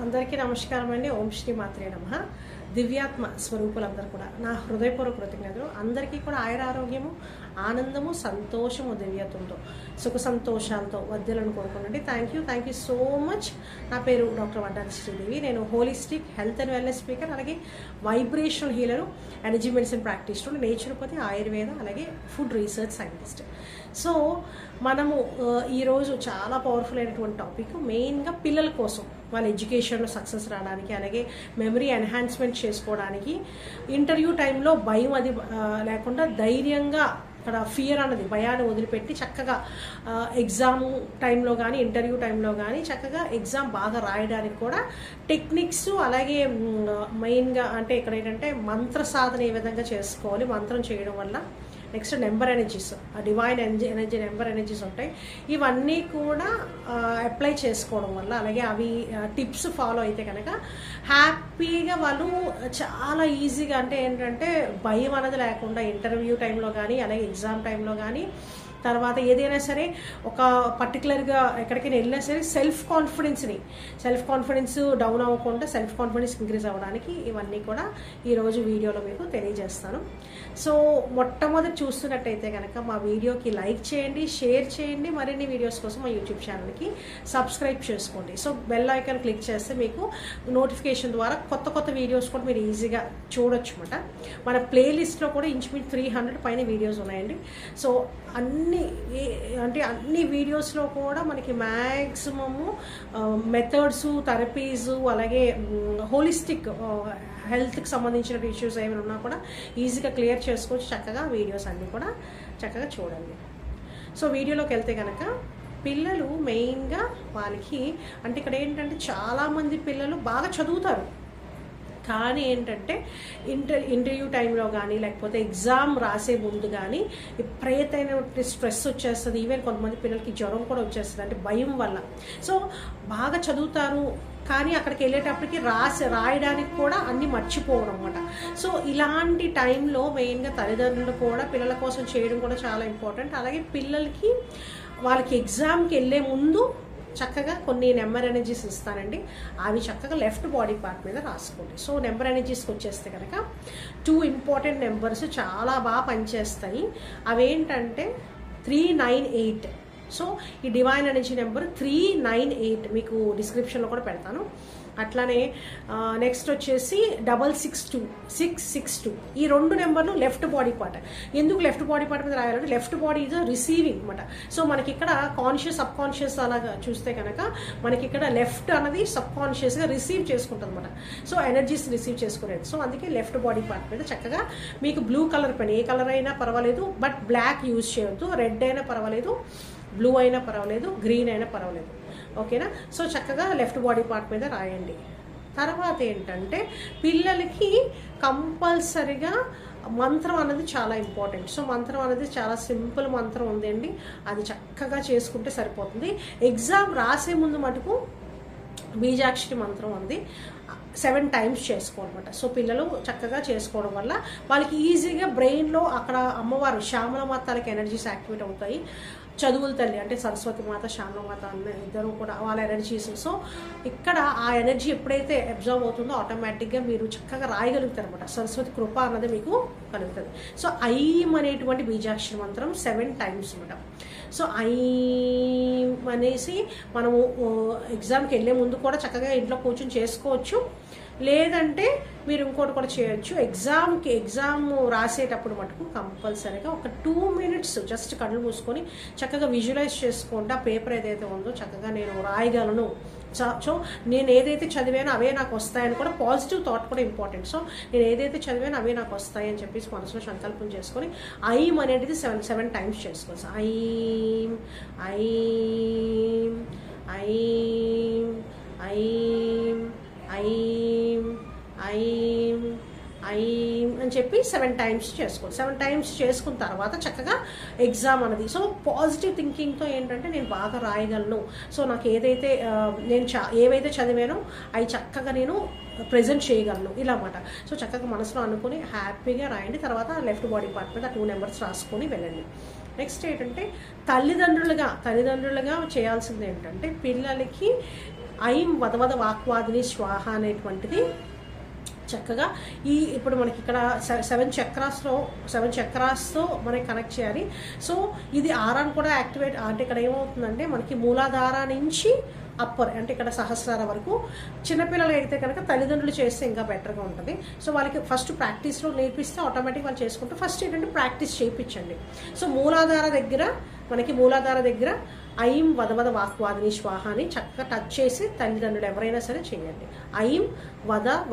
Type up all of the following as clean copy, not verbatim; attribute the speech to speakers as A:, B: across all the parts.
A: అందరికీ నమస్కారం అండి. ఓం శ్రీ మాత్రే నమః. దివ్యాత్మ స్వరూపులందరూ కూడా నా హృదయపూర్వక కృతజ్ఞతలు. అందరికీ కూడా ఆయురారోగ్యము, ఆనందము, సంతోషము, దివ్యత్వంతో సుఖ సంతోషాలతో వద్యలను కోరుకోనండి. Thank you so much. నా పేరు డాక్టర్ వడ్డాది శ్రీదేవి. నేను holistic health and wellness speaker, అలాగే vibrational healer, energy medicine practitioner, naturopathy, Ayurveda, అలాగే ఫుడ్ రీసెర్చ్ సైంటిస్ట్. సో మనము ఈరోజు చాలా పవర్ఫుల్ అయినటువంటి టాపిక్ మెయిన్గా పిల్లల కోసం వాళ్ళ ఎడ్యుకేషన్లో సక్సెస్ రావడానికి, అలాగే మెమరీ ఎన్హాన్స్మెంట్ చేసుకోవడానికి, ఇంటర్వ్యూ టైంలో భయం అది లేకుండా ధైర్యంగా అక్కడ ఫియర్ అన్నది భయాన్ని వదిలిపెట్టి చక్కగా ఎగ్జామ్ టైంలో కానీ ఇంటర్వ్యూ టైంలో కానీ చక్కగా ఎగ్జామ్ బాగా రాయడానికి కూడా టెక్నిక్స్, అలాగే మెయిన్గా అంటే ఇక్కడ ఏంటంటే మంత్ర సాధన ఏ విధంగా చేసుకోవాలి, మంత్రం చేయడం వల్ల, next number energies, divine energy number energies ఉంటాయి. ఇవన్నీ కూడా అప్లై చేసుకోవడం వల్ల, అలాగే అవి టిప్స్ ఫాలో అయితే కనుక హ్యాపీగా వాళ్ళు చాలా ఈజీగా, అంటే ఏంటంటే భయం అనేది లేకుండా ఇంటర్వ్యూ టైంలో కానీ అలాగే ఎగ్జామ్ టైంలో కానీ తర్వాత ఏదైనా సరే ఒక పర్టికులర్గా ఎక్కడికైనా వెళ్ళినా సరే సెల్ఫ్ కాన్ఫిడెన్స్ డౌన్ అవ్వకుండా సెల్ఫ్ కాన్ఫిడెన్స్ ఇంక్రీజ్ అవ్వడానికి ఇవన్నీ కూడా ఈరోజు వీడియోలో మీకు తెలియజేస్తాను. సో మొట్టమొదటి చూస్తున్నట్టయితే కనుక మా వీడియోకి లైక్ చేయండి, షేర్ చేయండి. మరిన్ని వీడియోస్ కోసం మా యూట్యూబ్ ఛానల్కి సబ్స్క్రైబ్ చేసుకోండి. సో బెల్ ఐకాన్ క్లిక్ చేస్తే మీకు నోటిఫికేషన్ ద్వారా కొత్త వీడియోస్ కూడా మీరు ఈజీగా చూడొచ్చు అన్నమాట. మన ప్లేలిస్ట్లో కూడా ఇంచుమించు 300 పైన వీడియోస్ ఉన్నాయండి. సో అన్ని వీడియోస్లో కూడా మనకి మ్యాక్సిమము మెథడ్స్, థెరపీస్, అలాగే హోలిస్టిక్ హెల్త్కి సంబంధించిన ఇష్యూస్ ఏమైనా ఉన్నా కూడా ఈజీగా క్లియర్ చేసుకోవచ్చు. చక్కగా వీడియోస్ అన్నీ కూడా చక్కగా చూడండి. సో వీడియోలోకి వెళ్తే కనుక పిల్లలు మెయిన్గా వాళ్ళకి అంటే ఇక్కడ ఏంటంటే చాలామంది పిల్లలు బాగా చదువుతారు, కానీ ఏంటంటే ఇంటర్వ్యూ టైంలో కానీ లేకపోతే ఎగ్జామ్ రాసే ముందు కానీ విపరీతమైన స్ట్రెస్ వచ్చేస్తుంది. ఈవెన్ కొంతమంది పిల్లలకి జ్వరం కూడా వచ్చేస్తుంది, అంటే భయం వల్ల. సో బాగా చదువుతారు కానీ అక్కడికి వెళ్ళేటప్పటికి రాయడానికి కూడా అన్నీ మర్చిపోవడం అనమాట. సో ఇలాంటి టైంలో మెయిన్గా తల్లిదండ్రులు కూడా పిల్లల కోసం చేయడం కూడా చాలా ఇంపార్టెంట్. అలాగే పిల్లలకి వాళ్ళకి ఎగ్జామ్కి వెళ్ళే ముందు చక్కగా కొన్ని నెంబర్ ఎనర్జీస్ ఇస్తానండి. అవి చక్కగా లెఫ్ట్ బాడీ పార్ట్ మీద రాసుకోండి. సో నెంబర్ ఎనర్జీస్కి వచ్చేస్తే కనుక 2 ఇంపార్టెంట్ నెంబర్స్ చాలా బాగా పనిచేస్తాయి. అవేంటంటే 398. సో ఈ డివైన్ ఎనర్జీ నెంబర్ 398 మీకు డిస్క్రిప్షన్లో కూడా పెడతాను. అట్లానే నెక్స్ట్ వచ్చేసి 662. ఈ 2 నెంబర్లు లెఫ్ట్ బాడీ పార్ట్. ఎందుకు లెఫ్ట్ బాడీ పార్ట్ మీద రాయాలంటే లెఫ్ట్ బాడీ ఈజ్ రిసీవింగ్ అనమాట. సో మనకి ఇక్కడ కాన్షియస్, సబ్ కాన్షియస్ అలాగా చూస్తే కనుక మనకి ఇక్కడ లెఫ్ట్ అనేది సబ్ కాన్షియస్గా రిసీవ్ చేసుకుంటుంది అనమాట. సో ఎనర్జీస్ రిసీవ్ చేసుకునేది. సో అందుకే లెఫ్ట్ బాడీ పార్ట్ మీద చక్కగా మీకు బ్లూ కలర్ పెన్, ఏ కలర్ అయినా పర్వాలేదు, బట్ బ్లాక్ యూజ్ చేయవద్దు. రెడ్ అయినా పర్వాలేదు, బ్లూ అయినా పర్వాలేదు, గ్రీన్ అయినా పర్వాలేదు. ఓకేనా? సో చక్కగా లెఫ్ట్ బాడీ పార్ట్ మీద రాయండి. తర్వాత ఏంటంటే పిల్లలకి కంపల్సరిగా మంత్రం అనేది చాలా ఇంపార్టెంట్. సో మంత్రం అనేది చాలా సింపుల్ మంత్రం ఉందండి, అది చక్కగా చేసుకుంటే సరిపోతుంది. ఎగ్జామ్ రాసే ముందు మటుకు బీజాక్షరి మంత్రం ఉంది, 7 టైమ్స్ చేసుకోవాలన్నమాట. సో పిల్లలు చక్కగా చేసుకోవడం వల్ల వాళ్ళకి ఈజీగా బ్రెయిన్లో అక్కడ అమ్మవారు శ్యామల మాతలకి ఎనర్జీస్ యాక్టివేట్ అవుతాయి. చదువుల తల్లి అంటే సరస్వతి మాత, శ్యామల మాత అన్న ఇద్దరు కూడా వాళ్ళ ఎనర్జీస్. సో ఇక్కడ ఆ ఎనర్జీ ఎప్పుడైతే అబ్జర్వ్ అవుతుందో ఆటోమేటిక్గా మీరు చక్కగా రాయగలుగుతారు అనమాట. సరస్వతి కృప అన్నది మీకు కలుగుతుంది. సో ఐం అనేటువంటి బీజాక్షరి మంత్రం 7 టైమ్స్ అనమాట. సో ఐం అనేసి మనము ఎగ్జామ్కి వెళ్ళే ముందు కూడా చక్కగా ఇంట్లో కూర్చొని చేసుకోవచ్చు, లేదంటే మీరు ఇంకోటి కూడా చేయొచ్చు. ఎగ్జామ్ రాసేటప్పుడు మటుకు కంపల్సరీగా ఒక 2 minutes జస్ట్ కళ్ళు మూసుకొని చక్కగా విజువలైజ్ చేసుకుంటే ఆ పేపర్ ఏదైతే ఉందో చక్కగా నేను రాయగలను. సో నేను ఏదైతే చదివానో అవే నాకు వస్తాయని కూడా పాజిటివ్ థాట్ కూడా ఇంపార్టెంట్. సో నేను ఏదైతే చదివానో అవే నాకు వస్తాయి అని చెప్పేసి మనసులో సంకల్పం చేసుకొని ఐం అనేది 7 టైమ్స్ చేసుకోవచ్చు. ఐం ఐం ఐం ఐం ఐం ఐం ఐం అని చెప్పి 7 టైమ్స్ చేసుకోవాలి. 7 టైమ్స్ చేసుకున్న తర్వాత చక్కగా ఎగ్జామ్ అనేది. సో పాజిటివ్ థింకింగ్తో ఏంటంటే నేను బాగా రాయగలను, సో నాకు ఏదైతే నేను ఏవైతే చదివానో అవి చక్కగా నేను ప్రెజెంట్ చేయగలను ఇలా అన్నమాట. సో చక్కగా మనసులో అనుకుని హ్యాపీగా రాయండి. తర్వాత లెఫ్ట్ బాడీ పార్ట్ మీద 2 నెంబర్స్ రాసుకొని వెళ్ళండి. నెక్స్ట్ ఏంటంటే తల్లిదండ్రులుగా చేయాల్సింది ఏంటంటే పిల్లలకి ఐం వదవద వాక్వాదిని స్వాహ అనేటువంటిది చక్కగా ఇప్పుడు మనకి ఇక్కడ 7 చక్రాస్తో మనకి కనెక్ట్ చేయాలి. సో ఇది ఆరాన్ని కూడా యాక్టివేట్ అంటే ఇక్కడ ఏమవుతుందంటే మనకి మూలాధార నుంచి అప్పర్ అంటే ఇక్కడ సహస్రార వరకు. చిన్నపిల్లలు అయితే కనుక తల్లిదండ్రులు చేస్తే ఇంకా బెటర్గా ఉంటుంది. సో వాళ్ళకి ఫస్ట్ ప్రాక్టీస్లో నేర్పిస్తే ఆటోమేటిక్ వాళ్ళు చేసుకుంటే ఫస్ట్ ఏంటంటే ప్రాక్టీస్ చేయించండి. సో మూలాధార దగ్గర ఐం వదవద వాక్వాదిని శ్వాహ అని చక్కగా టచ్ చేసి తల్లిదండ్రులు ఎవరైనా సరే చేయండి. ఐం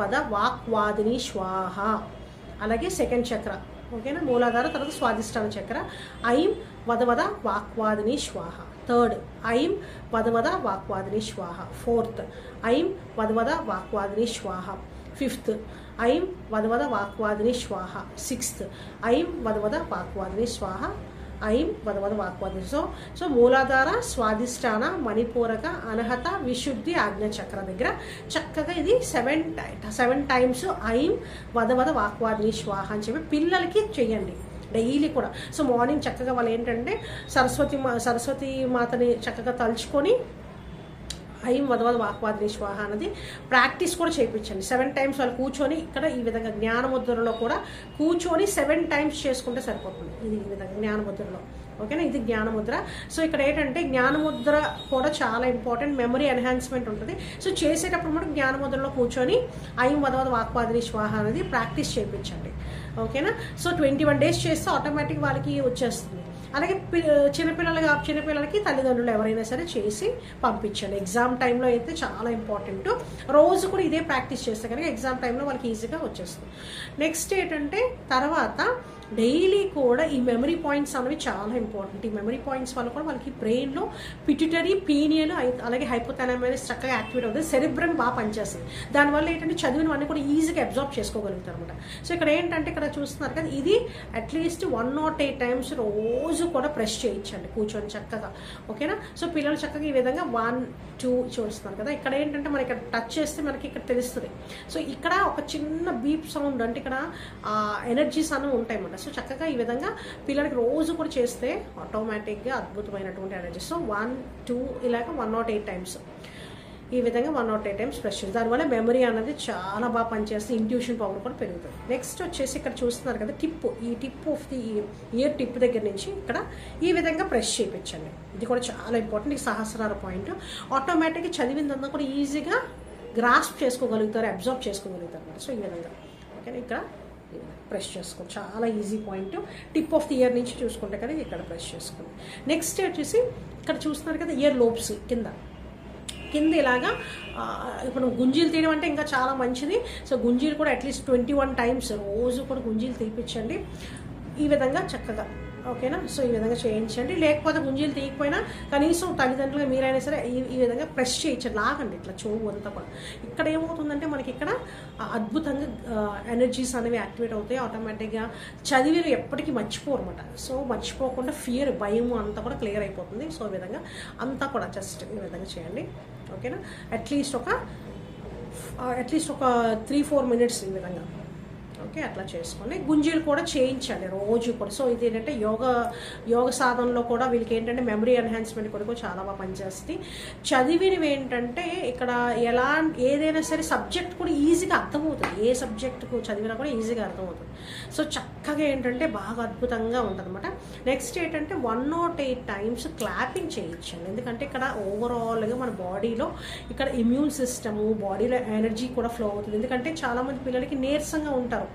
A: వద వాక్వాదిని శ్వాహ. అలాగే సెకండ్ చక్ర, ఓకేనా, మూలాధార, తర్వాత స్వాదిష్టాన చక్ర. ఐం వదవద వాక్వాదిని శ్వాహ. థర్డ్ ఐం వదవద వాక్వాదిని శ్వాహ. ఫోర్త్ ఐం వదవద వాక్వాదిని శ్వాహ. ఫిఫ్త్ ఐం వదవద వాక్వాదిని శ్వాహ. సిక్స్త్ ఐం వదవద వాక్వాదిని శ్వాహ. ఐం వదవద వాక్వాదిని. సో మూలాధార, స్వాదిష్టాన, మణిపూరక, అనహత, విశుద్ధి, ఆజ్ఞచక్ర దగ్గర చక్కగా ఇది 7 టైమ్స్ ఐం వదవద వాక్వాదిని శ్వాహ అని చెప్పి పిల్లలకి చెయ్యండి డైలీ కూడా. సో మార్నింగ్ చక్కగా వాళ్ళు ఏంటంటే సరస్వతి మాతని చక్కగా తలుచుకొని ఐం వదవద వాక్వాదిని శ్వాహ అన్నది ప్రాక్టీస్ కూడా చేయించండి. 7 టైమ్స్ వాళ్ళు కూర్చొని ఇక్కడ ఈ విధంగా జ్ఞానముద్రలో కూడా కూర్చొని 7 టైమ్స్ చేసుకుంటే సరిపోతుంది. ఇది ఈ విధంగా జ్ఞానముద్రలో, ఓకేనా, ఇది జ్ఞానముద్ర. సో ఇక్కడ ఏంటంటే జ్ఞానముద్ర కూడా చాలా ఇంపార్టెంట్, మెమరీ ఎన్హాన్స్మెంట్ ఉంటుంది. సో చేసేటప్పుడు కూడా జ్ఞానముద్రలో కూర్చొని ఐం వదవద వాక్వాదిని శ్వాహ అనేది ప్రాక్టీస్ చేయించండి, ఓకేనా. సో 21 days చేస్తే ఆటోమేటిక్ వాళ్ళకి వచ్చేస్తుంది. అలాగే చిన్నపిల్లలకి తల్లిదండ్రులు ఎవరైనా సరే చేసి పంపించండి. ఎగ్జామ్ టైంలో అయితే చాలా ఇంపార్టెంట్. రోజు కూడా ఇదే ప్రాక్టీస్ చేస్తే కనుక ఎగ్జామ్ టైంలో వాళ్ళకి ఈజీగా వచ్చేస్తుంది. నెక్స్ట్ ఏంటంటే తర్వాత డైలీ కూడా ఈ మెమరీ పాయింట్స్ అనేవి చాలా ఇంపార్టెంట్. ఈ మెమరీ పాయింట్స్ వల్ల కూడా వాళ్ళకి బ్రెయిన్లో పిట్యూటరీ, పీనియల్, అలాగే హైపోథాలమస్ చక్కగా యాక్టివేట్ అవుతుంది. సెరిబ్రమ్ బాగా పనిచేస్తుంది. దానివల్ల ఏంటంటే చదివినవన్నీ కూడా ఈజీగా అబ్జార్బ్ చేసుకోగలుగుతారు అనమాట. సో ఇక్కడ ఏంటంటే ఇక్కడ చూస్తున్నారు కదా, ఇది అట్లీస్ట్ 108 times రోజు కూడా ప్రెస్ చేయించండి కూర్చొని చక్కగా, ఓకేనా. సో పిల్లలు చక్కగా ఈ విధంగా 1, 2 చూస్తున్నారు కదా. ఇక్కడ ఏంటంటే మనకి ఇక్కడ టచ్ చేస్తే మనకి ఇక్కడ తెలుస్తుంది. సో ఇక్కడ ఒక చిన్న బీప్ సౌండ్ అంటే ఇక్కడ ఎనర్జీస్ అనేవి ఉంటాయి అన్నమాట. సో చక్కగా ఈ విధంగా పిల్లలకి రోజు కూడా చేస్తే ఆటోమేటిక్గా అద్భుతమైనటువంటి ఎనర్జీ. సో 1, 2 ఇలాగ 108 times ఈ విధంగా 108 times ప్రెస్ చేసి దానివల్ల మెమరీ అనేది చాలా బాగా పనిచేస్తుంది. ఇంట్యూషన్ పవర్ కూడా పెరుగుతుంది. నెక్స్ట్ వచ్చేసి ఇక్కడ చూస్తున్నారు కదా టిప్, ఈ tip of the year tip దగ్గర నుంచి ఇక్కడ ఈ విధంగా ప్రెస్ చేయించండి. ఇది కూడా చాలా ఇంపార్టెంట్. ఈ సహస్రార పాయింట్ ఆటోమేటిక్గా చదివిందంతా కూడా ఈజీగా గ్రాస్ప్ చేసుకోగలుగుతారు, అబ్జార్బ్ చేసుకోగలుగుతారు అన్నమాట. సో ఈ విధంగా, ఓకేనా, ఇక్కడ ప్రెస్ చేసుకోండి. చాలా easy point. Tip of the year నుంచి చూసుకుంటే కదా ఇక్కడ ప్రెస్ చేసుకోండి. నెక్స్ట్ వచ్చేసి ఇక్కడ చూస్తున్నారు కదా ఇయర్ లోబ్స్ కింద ఇలాగా ఇప్పుడు గుంజీలు తీయడం అంటే ఇంకా చాలా మంచిది. సో గుంజీలు కూడా అట్లీస్ట్ 21 times రోజు కూడా గుంజీలు తీపిచ్చండి ఈ విధంగా చక్కగా, ఓకేనా. సో ఈ విధంగా చేయించండి. లేకపోతే గుంజీలు తీయకపోయినా కనీసం తల్లిదండ్రులుగా మీరైనా సరే ఈ విధంగా ప్రెస్ చేయించండి, లాగండి ఇట్లా చెవు అంతా కూడా. ఇక్కడ ఏమవుతుందంటే మనకి ఇక్కడ అద్భుతంగా ఎనర్జీస్ అనేవి యాక్టివేట్ అవుతాయి. ఆటోమేటిక్గా చదివి ఎప్పటికీ మర్చిపోరు అనమాట. సో మర్చిపోకుండా ఫియర్, భయం అంతా కూడా క్లియర్ అయిపోతుంది. సో ఈ విధంగా అంతా కూడా జస్ట్ ఈ విధంగా చేయండి, ఓకేనా. అట్లీస్ట్ ఒక 3-4 minutes ఈ విధంగా, ఓకే, అట్లా చేసుకొని గుంజీలు కూడా చేయించండి రోజు కూడా. సో ఇది ఏంటంటే యోగ సాధనలో కూడా వీళ్ళకి ఏంటంటే మెమరీ ఎన్హాన్స్మెంట్ కూడా చాలా బాగా పనిచేస్తుంది. చదివినవి ఏంటంటే ఇక్కడ ఏదైనా సరే సబ్జెక్ట్ కూడా ఈజీగా అర్థమవుతుంది. ఏ సబ్జెక్టుకు చదివినా కూడా ఈజీగా అర్థమవుతుంది. సో చక్కగా ఏంటంటే బాగా అద్భుతంగా ఉంటుంది అనమాట. నెక్స్ట్ ఏంటంటే 108 times క్లాపింగ్ చేయించండి. ఎందుకంటే ఇక్కడ ఓవరాల్గా మన బాడీలో ఇక్కడ ఇమ్యూన్ సిస్టము, బాడీలో ఎనర్జీ కూడా ఫ్లో అవుతుంది. ఎందుకంటే చాలామంది పిల్లలకి నీరసంగా ఉంటారు.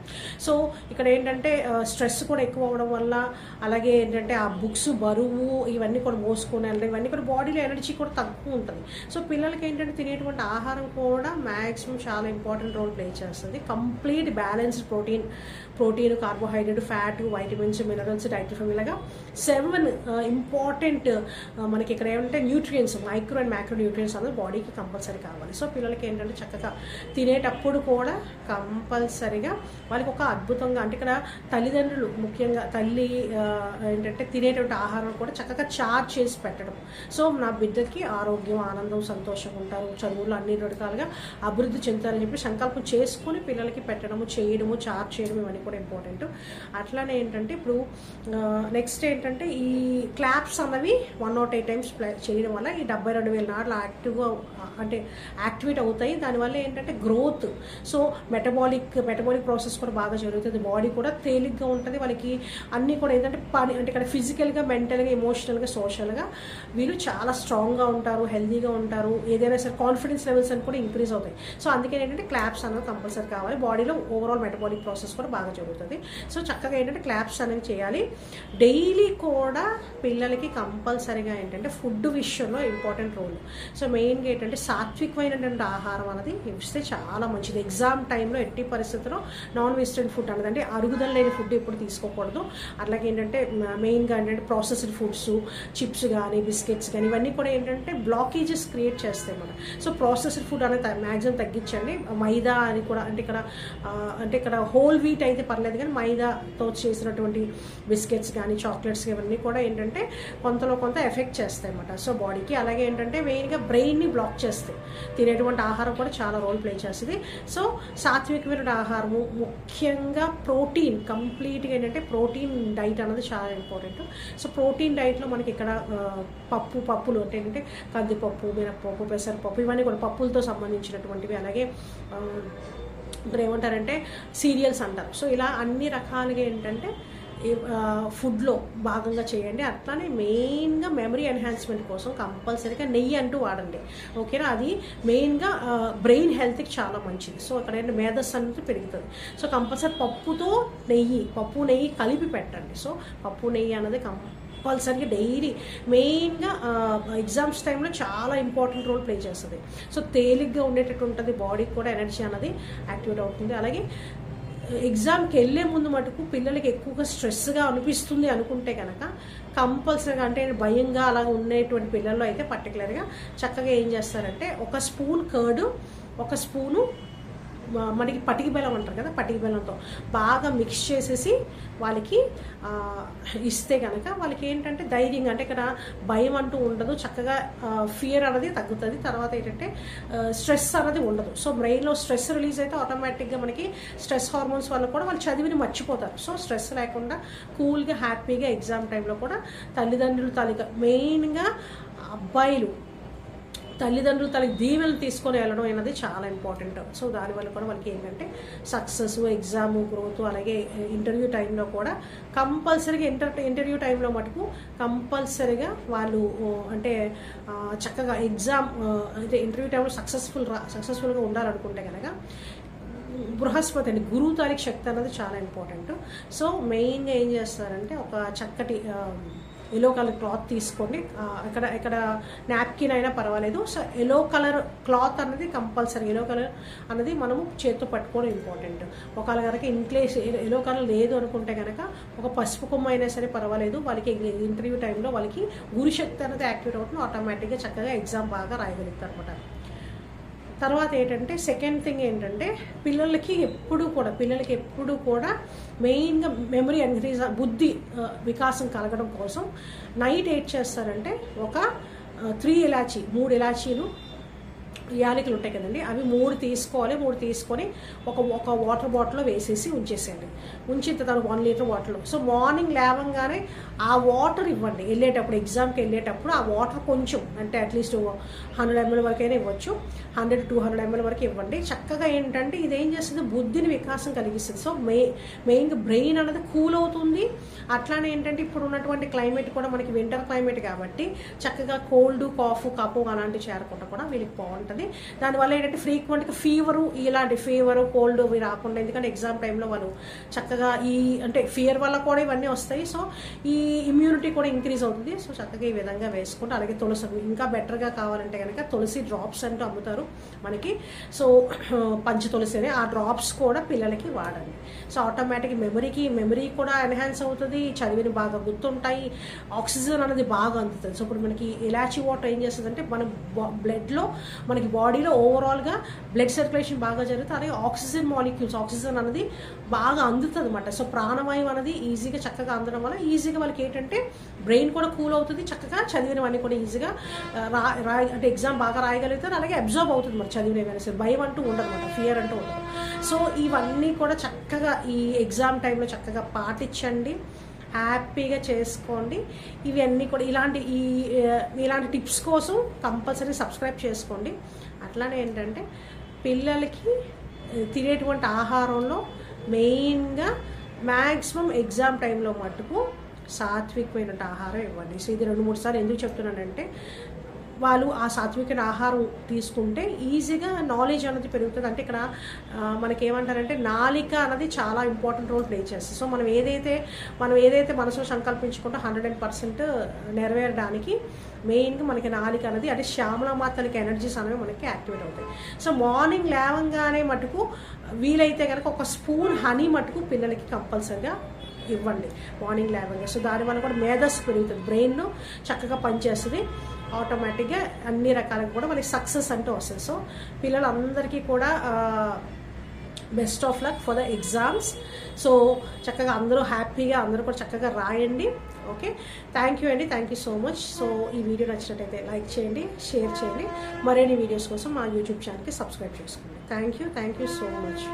A: సో ఇక్కడ ఏంటంటే స్ట్రెస్ కూడా ఎక్కువ అవ్వడం వల్ల, అలాగే ఏంటంటే ఆ బుక్స్ బరువు ఇవన్నీ కూడా మోసుకొని వెళ్ళడం, ఇవన్నీ కూడా బాడీలో ఎనర్జీ కూడా తక్కువ ఉంటుంది. సో పిల్లలకి ఏంటంటే తినేటువంటి ఆహారం కూడా మ్యాక్సిమం చాలా ఇంపార్టెంట్ రోల్ ప్లే చేస్తుంది. Complete balanced protein, carbohydrate, fat, vitamins, minerals, dietary ఇలాగా 7 ఇంపార్టెంట్ మనకి ఇక్కడ ఏమంటే nutrients, micro and macro nutrients అనేది బాడీకి కంపల్సరీ కావాలి. సో పిల్లలకి ఏంటంటే చక్కగా తినేటప్పుడు కూడా కంపల్సరీగా వాళ్ళకి ఒక అద్భుతంగా అంటే ఇక్కడ తల్లిదండ్రులు ముఖ్యంగా తల్లి ఏంటంటే తినేటువంటి ఆహారం కూడా చక్కగా చార్జ్ చేసి పెట్టడం. సో నా బిడ్డకి ఆరోగ్యం, ఆనందం, సంతోషంగా ఉంటారు, చదువులు అన్ని రకాలుగా అభివృద్ధి చెందుతారని చెప్పి సంకల్పం చేసుకొని పిల్లలకి పెట్టడము, చేయడము, చార్జ్ చేయడం ఇవన్నీ కూడా ఇంపార్టెంట్. అట్లానే ఏంటంటే ఇప్పుడు నెక్స్ట్ ఏంటంటే ఈ క్లాప్స్ అన్నవి 108 టైమ్స్ చేయడం వల్ల ఈ 72,000 నాడులు యాక్టివ్గా అంటే యాక్టివేట్ అవుతాయి. దానివల్ల ఏంటంటే గ్రోత్, సో మెటబాలిక్ ప్రాసెస్ కూడా బాగా జరుగుతుంది, బాడీ కూడా తేలిగ్గా ఉంటుంది. వాళ్ళకి అన్నీ కూడా ఏంటంటే పని అంటే ఇక్కడ ఫిజికల్గా, మెంటల్గా, ఎమోషనల్గా, సోషల్గా వీళ్ళు చాలా స్ట్రాంగ్గా ఉంటారు, హెల్తీగా ఉంటారు, ఏదైనా సరే కాన్ఫిడెన్స్ లెవెల్స్ అని కూడా ఇంక్రీజ్ అవుతాయి. సో అందుకే ఏంటంటే క్లాప్స్ అనేది కంపల్సరీ కావాలి. బాడీలో ఓవరాల్ మెటబాలిక్ ప్రాసెస్ కూడా బాగా జరుగుతుంది. సో చక్కగా ఏంటంటే క్లాప్స్ అనేది చేయాలి. డైలీ కూడా పిల్లలకి కంపల్సరీగా ఏంటంటే ఫుడ్ విషయంలో ఇంపార్టెంట్ రోల్. సో మెయిన్గా ఏంటంటే సాత్వికమైనటువంటి ఆహారం అనేది ఇస్తే చాలా మంచిది. ఎగ్జామ్ టైంలో ఎట్టి పరిస్థితుల్లో నాన్ వెజిటేరియన్ ఫుడ్ అనేది అంటే అరుగుదల లేని ఫుడ్ ఎప్పుడు తీసుకోకూడదు. అలాగే ఏంటంటే మెయిన్గా ఏంటంటే ప్రాసెస్డ్ ఫుడ్స్, చిప్స్ కానీ, బిస్కెట్స్ కానీ ఇవన్నీ కూడా ఏంటంటే బ్లాకేజెస్ క్రియేట్ చేస్తాయి మనం. సో ప్రాసెస్డ్ ఫుడ్ అనేది మ్యాక్సిమం తగ్గించండి. మైదా అని కూడా అంటే ఇక్కడ హోల్ వీట్ అయితే పర్లేదు, కానీ మైదాతో చేసినటువంటి బిస్కెట్స్ కానీ, చాక్లెట్స్ ఇవన్నీ కూడా ఏంటంటే కొంతలో కొంత ఎఫెక్ట్ చేస్తాయి అన్నమాట సో బాడీకి. అలాగే ఏంటంటే మెయిన్గా బ్రెయిన్ని బ్లాక్ చేస్తాయి. తినేటువంటి ఆహారం కూడా చాలా రోల్ ప్లే చేస్తుంది. సో సాత్వికమైన ఆహారము, ముఖ్యంగా ప్రోటీన్, కంప్లీట్గా ఏంటంటే ప్రోటీన్ డైట్ అనేది చాలా ఇంపార్టెంట్. సో ప్రోటీన్ డైట్లో మనకి ఇక్కడ పప్పులు అంటే ఏంటంటే కందిపప్పు, మినప్పప్పు, పెసరపప్పు ఇవన్నీ కూడా పప్పులతో సంబంధించినటువంటివి. అలాగే ఇప్పుడు ఏమంటారంటే సీరియల్స్ అంటారు. సో ఇలా అన్ని రకాలుగా ఏంటంటే ఫుడ్లో భాగంగా చేయండి. అట్లానే మెయిన్గా మెమరీ ఎన్హాన్స్మెంట్ కోసం కంపల్సరీగా నెయ్యి అంటూ వాడండి. ఓకేనా, అది మెయిన్గా బ్రెయిన్ హెల్త్కి చాలా మంచిది. సో అక్కడ ఏంటంటే మేధస్సు అనేది పెరుగుతుంది. సో కంపల్సరీ పప్పు నెయ్యి కలిపి పెట్టండి. సో పప్పు నెయ్యి అనేది కంపల్సరీగా డైలీ మెయిన్గా ఎగ్జామ్స్ టైంలో చాలా ఇంపార్టెంట్ రోల్ ప్లే చేస్తుంది. సో తేలిగ్గా ఉండేటట్టు ఉంటుంది, బాడీకి కూడా ఎనర్జీ అనేది యాక్టివేట్ అవుతుంది. అలాగే ఎగ్జామ్కి వెళ్ళే ముందు మటుకు పిల్లలకి ఎక్కువగా స్ట్రెస్గా అనిపిస్తుంది అనుకుంటే కనుక కంపల్సరీగా అంటే భయంగా అలా ఉండేటువంటి పిల్లల్లో అయితే పర్టికులర్గా చక్కగా ఏం చేస్తారంటే ఒక స్పూన్ కర్డ్, ఒక స్పూను మనకి పటికి బెల్లం అంటారు కదా, పటికి బెల్లంతో బాగా మిక్స్ చేసేసి వాళ్ళకి ఇస్తే కనుక వాళ్ళకి ఏంటంటే ధైర్యంగా అంటే ఇక్కడ భయం అంటూ ఉండదు, చక్కగా ఫియర్ అనేది తగ్గుతుంది. తర్వాత ఏంటంటే స్ట్రెస్ అనేది ఉండదు. సో బ్రెయిన్లో స్ట్రెస్ రిలీజ్ అయితే ఆటోమేటిక్గా మనకి స్ట్రెస్ హార్మోన్స్ వల్ల కూడా వాళ్ళు చదివిని మర్చిపోతారు. సో స్ట్రెస్ లేకుండా కూల్గా హ్యాపీగా ఎగ్జామ్ టైంలో కూడా తల్లిదండ్రులు మెయిన్గా అబ్బాయిలు తల్లిదండ్రులు తనకి దీవెనలు తీసుకొని వెళ్ళడం అనేది చాలా ఇంపార్టెంట్. సో దానివల్ల కూడా వాళ్ళకి ఏంటంటే సక్సెస్, ఎగ్జామ్ గ్రోత్, అలాగే ఇంటర్వ్యూ టైంలో కూడా కంపల్సరీగా ఇంటర్వ్యూ టైంలో మటుకు కంపల్సరీగా వాళ్ళు అంటే చక్కగా ఎగ్జామ్ అంటే ఇంటర్వ్యూ టైంలో సక్సెస్ఫుల్గా ఉండాలనుకుంటే కనుక బృహస్పతి అండి, గురువు తారీఖు శక్తి అనేది చాలా ఇంపార్టెంట్. సో మెయిన్గా ఏం చేస్తారంటే ఒక చక్కటి ఎల్లో కలర్ క్లాత్ తీసుకోండి. ఇక్కడ నాప్కిన్ అయినా పర్వాలేదు. సో ఎల్లో కలర్ క్లాత్ అనేది కంపల్సరీ, ఎల్లో కలర్ అనేది మనము చేతితో పట్టుకోవడం ఇంపార్టెంట్. ఒకవేళ కనుక ఇన్కేస్ ఎల్లో కలర్ లేదు అనుకుంటే కనుక ఒక పసుపు కొమ్మ అయినా సరే పర్వాలేదు. వాళ్ళకి ఇంటర్వ్యూ టైంలో వాళ్ళకి గురుశక్తి అనేది యాక్టివేట్ అవుతుంది, ఆటోమేటిక్గా చక్కగా ఎగ్జామ్ బాగా రాయగలుగుతారు అనమాట. తర్వాత ఏంటంటే సెకండ్ థింగ్ ఏంటంటే పిల్లలకి ఎప్పుడు కూడా మెయిన్గా మెమరీ ఇంక్రీజ్, బుద్ధి వికాసం కలగడం కోసం నైట్ ఏం చేస్తారంటే ఒక 3 ఇలాచీలు, యాలకులు ఉంటాయి కదండి, అవి 3 తీసుకోవాలి. 3 తీసుకొని ఒక వాటర్ బాటిల్లో వేసేసి ఉంచేసేయండి. ఉంచిన తర్వాత 1 లీటర్ వాటర్లో. సో మార్నింగ్ లేవంగానే ఆ వాటర్ ఇవ్వండి. ఎగ్జామ్కి వెళ్ళేటప్పుడు ఆ వాటర్ కొంచెం అంటే అట్లీస్ట్ 100 ml వరకైనా ఇవ్వచ్చు, 100 to 200 ml వరకు ఇవ్వండి. చక్కగా ఏంటంటే ఇదేం చేస్తుంది, బుద్ధిని వికాసం కలిగిస్తుంది. సో మెయిన్గా బ్రెయిన్ అనేది కూల్ అవుతుంది. అట్లానే ఏంటంటే ఇప్పుడు ఉన్నటువంటి క్లైమేట్ కూడా మనకి వింటర్ క్లైమేట్ కాబట్టి చక్కగా కోల్డ్, కాఫ్, కఫ్ అలాంటివి చేరకుండా కూడా వీళ్ళకి బాగుంటుంది. దానివల్ల ఏంటంటే ఫ్రీక్వెంట్గా ఇలాంటి ఫీవరు, కోల్డ్ ఇవి రాకుండా, ఎందుకంటే ఎగ్జామ్ టైంలో వాళ్ళు చక్కగా అంటే ఫియర్ వల్ల కూడా ఇవన్నీ వస్తాయి. సో ఈ ఇమ్యూనిటీ కూడా ఇంక్రీజ్ అవుతుంది. సో చక్కగా ఈ విధంగా వేసుకుంటే, అలాగే తులసి ఇంకా బెటర్గా కావాలంటే కనుక తులసి డ్రాప్స్ అంటూ అమ్ముతారు మనకి. సో పంచ తులసి అని ఆ డ్రాప్స్ కూడా పిల్లలకి వాడండి. సో ఆటోమేటిక్ మెమరీ కూడా ఎన్హాన్స్ అవుతుంది, చదివిని బాగా గుర్తుంటాయి, ఆక్సిజన్ అనేది బాగా అందుతుంది. సో ఇప్పుడు మనకి ఇలాచీ వాటర్ ఏం చేస్తుందంటే మన బ్లడ్లో మనకి మనకి బాడీలో ఓవరాల్గా బ్లడ్ సర్క్యులేషన్ బాగా జరుగుతుంది, అలాగే ఆక్సిజన్ మాలిక్యూల్స్, ఆక్సిజన్ అనేది బాగా అందుతుంది అనమాట. సో ప్రాణవాయువు అనేది ఈజీగా చక్కగా అందడం వల్ల ఈజీగా వాళ్ళకి ఏంటంటే బ్రెయిన్ కూడా కూల్ అవుతుంది, చక్కగా చదివినవన్నీ కూడా ఈజీగా అంటే ఎగ్జామ్ బాగా రాయగలుగుతారు, అలాగే అబ్జర్వ్ అవుతుంది మరి చదివినవన్నీ సరే, భయం అంటూ ఉండదు అనమాట, ఫియర్ అంటూ ఉండదు. సో ఇవన్నీ కూడా చక్కగా ఈ ఎగ్జామ్ టైంలో చక్కగా పాటించండి, హ్యాపీగా చేసుకోండి. ఇవన్నీ కూడా ఇలాంటి టిప్స్ కోసం కంపల్సరీ సబ్స్క్రైబ్ చేసుకోండి. అట్లానే ఏంటంటే పిల్లలకి తినేటువంటి ఆహారంలో మెయిన్గా మ్యాక్సిమం ఎగ్జామ్ టైంలో మటుకు సాత్వికమైన ఆహారం ఇవ్వండి. సో ఇది 2-3 సార్లు ఎందుకు చెప్తున్నానంటే వాళ్ళు ఆ సాత్వికమైన ఆహారం తీసుకుంటే ఈజీగా నాలెడ్జ్ అనేది పెరుగుతుంది. అంటే ఇక్కడ మనకేమంటారంటే నాలిక అనేది చాలా ఇంపార్టెంట్ రోల్ ప్లే చేస్తుంది. సో మనం ఏదైతే మనసులో సంకల్పించుకుంటూ 100% నెరవేరడానికి మెయిన్గా మనకి నాలిక అనేది అంటే శ్యామలమాతలకి ఎనర్జీస్ అనేవి మనకి యాక్టివేట్ అవుతాయి. సో మార్నింగ్ లేవంగానే మటుకు వీలైతే కనుక ఒక స్పూన్ హనీ మటుకు పిల్లలకి కంపల్సరిగా ఇవ్వండి మార్నింగ్ లేవంగా. సో దానివల్ల కూడా మేధస్సు పెరుగుతుంది, బ్రెయిన్ చక్కగా పనిచేస్తుంది, ఆటోమేటిక్గా అన్ని రకాలుగా కూడా మనకి సక్సెస్ అంటూ వస్తుంది. సో పిల్లలందరికీ కూడా best of luck for the exams. So చక్కగా అందరూ హ్యాపీగా అందరూ కూడా చక్కగా రాయండి. ఓకే, థ్యాంక్ యూ అండి, thank you so much. So ఈ వీడియో నచ్చినట్టయితే లైక్ చేయండి, షేర్ చేయండి, మరిన్ని వీడియోస్ కోసం మా యూట్యూబ్ ఛానల్కి సబ్స్క్రైబ్ చేసుకోండి. Thank you so much.